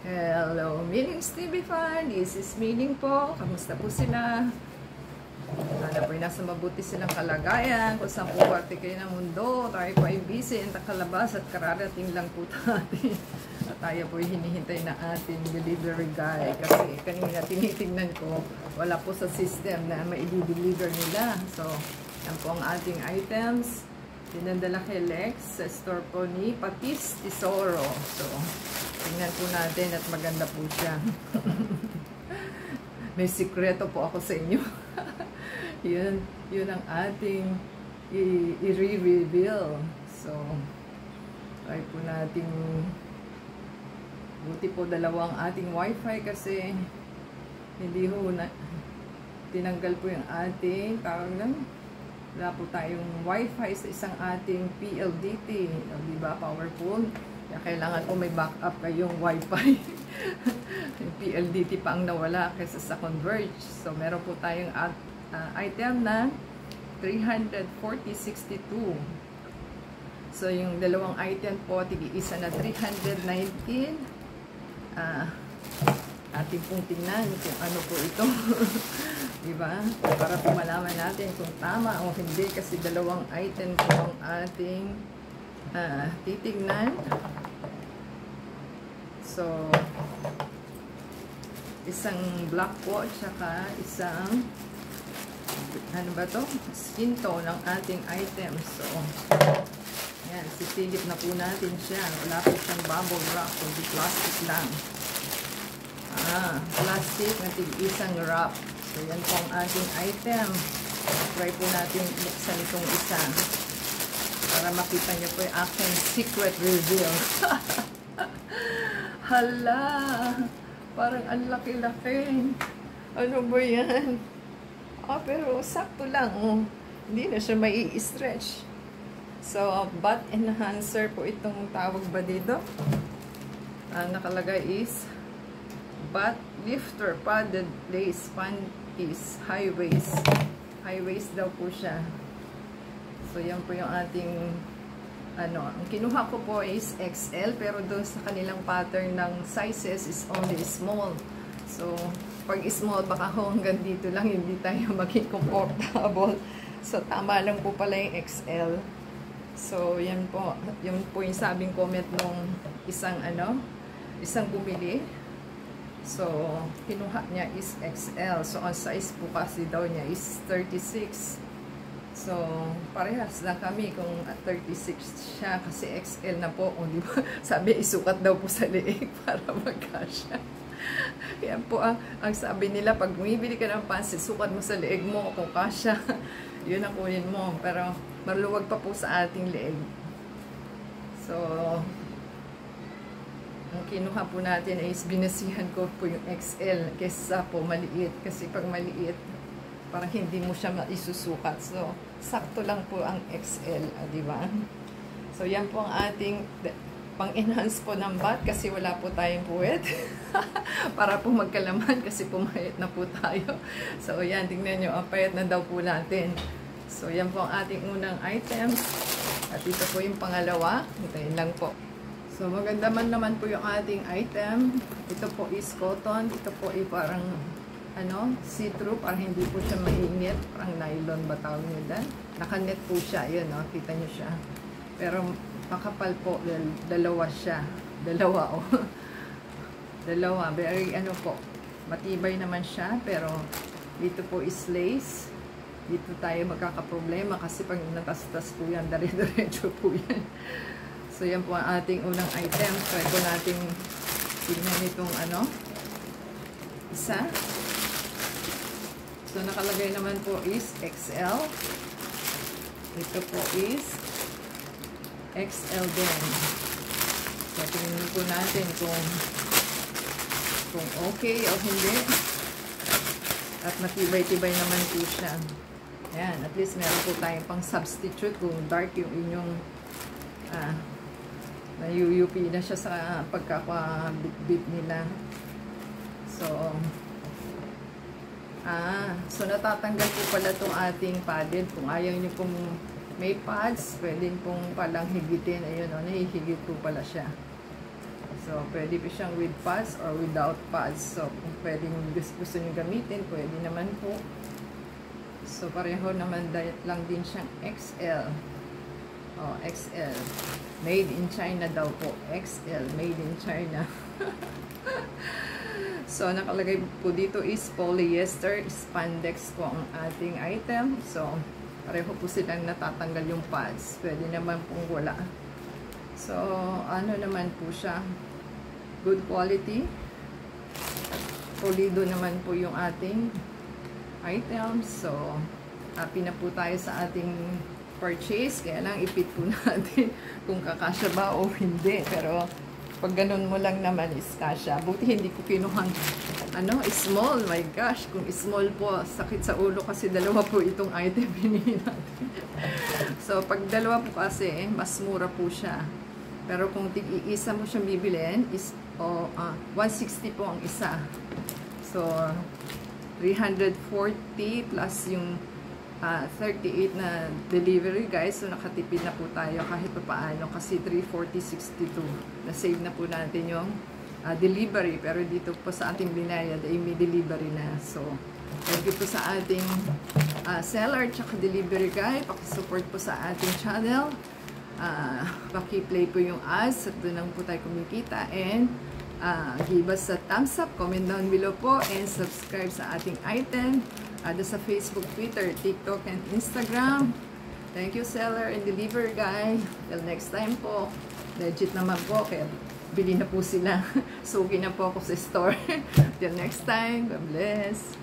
Hello, Meanings TV fan. This is Meaning po. Kamusta po sila? Sana po nasa mabuti silang kalagayan. Kung saan po parte kayo ng mundo, tayo po ay busy and takalabas at kararating lang po tayo. At tayo po hinihintay na ating delivery guy. Kasi kanina tinitingnan ko, wala po sa system na mai-deliver nila. So, yan po ang ating items. Pinandala kay Lex sa store po ni Patis Tesoro. So, tingnan po natin at maganda po siya. May sikreto po ako sa inyo. yun ang ating i-reveal. So, try po natin. Buti po dalawang ating wifi kasi hindi ho na tinanggal po yung ating tawag lang. Wala po tayong wifi sa isang ating PLDT. Diba? Powerful. Kaya kailangan po may backup kayong wifi. Yung PLDT pa ang nawala kaysa sa Converge. So, meron po tayong item na 340.62. So, yung dalawang item po, tig-isa na 319. Ating pong tingnan kung ano po ito. Diba? Para po malaman natin kung tama o hindi kasi dalawang item po ang ating titignan. So, isang black po at saka isang ano ba to? Skin tone ng ating item. So, yan, sisilip na po natin siya. Wala po siyang bubble wrap, kundi plastic lang. Plastic na tig-isang wrap. So, yan po ang ating item. Try po natin buksan itong isa. Para makita niyo po yung aking secret reveal. Hala! Parang ang laki-laki. Ano ba yan? Pero sakto lang. Hindi na siya mai stretch. So, butt enhancer po itong tawag ba dito? Nakalagay is butt lifter padded lace panties high waist. High waist daw po siya. So, yan po yung ating ang kinuha ko po is XL pero doon sa kanilang pattern ng sizes is only small. So, pag small baka hanggang dito lang hindi tayo maging comfortable. So, tama lang po pala yung XL. So, yan po. Yung po yung sabing comment nung isang bumili. So, kinuha niya is XL. So, ang size po kasi daw niya is 36. So, parehas na kami kung 36 siya kasi XL na po. O, di ba? Sabi, isukat daw po sa leeg para magkasya. Yan po ang sabi nila, pag bumibili ka ng pansit, sukat mo sa leeg mo kung kasya. Yun ang kunin mo. Pero, maluwag pa po sa ating leeg. So, ang kinuha po natin is binasihan ko po yung XL kesa po maliit. Kasi pag maliit, parang hindi mo siya maisusukat. So, sakto lang po ang XL, di ba? So, yan po ang ating pang-enhance po ng butt kasi wala po tayong puwet. Para po magkalaman kasi pumayat na po tayo. So, yan, tingnan nyo, ang payat na daw po natin. So, yan po ang ating unang item. At ito po yung pangalawa. Hintayin lang po. So, maganda man naman po yung ating item. Ito po is cotton. Ito po ay parang see-through, parang hindi po siya mainit. Parang nylon ba tawag nyo dyan? Nakanet po siya. Yun, no? Kita nyo siya. Pero, makapal po. Dalawa siya. Dalawa, Dalawa. Very, po. Matibay naman siya. Pero, dito po is lace. Dito tayo magkakaproblema kasi pag natas-tas po yan, dire-diretso po yan. So, yan po ang ating unang item. Try po natin tignan itong isa. So, nakalagay naman po is XL. Ito po is XL din. So, tingnan po natin kung okay o hindi. At matibay-tibay naman po siya. Ayan, at least meron po tayong pang substitute kung dark yung inyong na-UUP na siya sa pagkakabit-bit nila. So, so natatanggal po pala itong ating padded. Kung ayaw nyo pong may pads, pwedeng pong palang higitin. Ayun, nahihigit po pala siya. So, pwede po siyang with pads or without pads. So, kung pwedeng gusto nyo gamitin, pwede naman po. So, pareho naman lang din siyang XL. Oh, XL. Made in China daw po. XL. Made in China. So, nakalagay po dito is polyester spandex po ang ating item. So, pareho po silang natatanggal yung pads. Pwede naman pong wala. So, ano naman po siya? Good quality. Pulido naman po yung ating items. So, happy na po tayo sa ating purchase. Kaya lang, ipit po natin kung kakasya ba o hindi. Pero, pag ganun mo lang naman is kasya. Buti hindi ko kinuhang small. My gosh, kung small po, sakit sa ulo kasi dalawa po itong item binili natin. So, pag dalawa po kasi, mas mura po siya. Pero kung tig-iisa mo siyang bibilin, is 160 po ang isa. So, 340 plus yung 38 na delivery, guys. So, nakatipid na po tayo kahit pa paano kasi 340.62. Na-save na po natin yung delivery. Pero dito po sa ating binayad ay may delivery na. So, thank you po sa ating seller tsaka delivery guy. Pakisupport po sa ating channel. Paki-play po yung ads at doon lang po tayo kumikita. And give us a thumbs up, comment down below po, and subscribe sa ating item. Sa Facebook, Twitter, TikTok, and Instagram. Thank you, seller and delivery guy. Till next time po. Legit naman po, kaya bili na po sila. Sugi na po ako sa store. Till next time, God bless.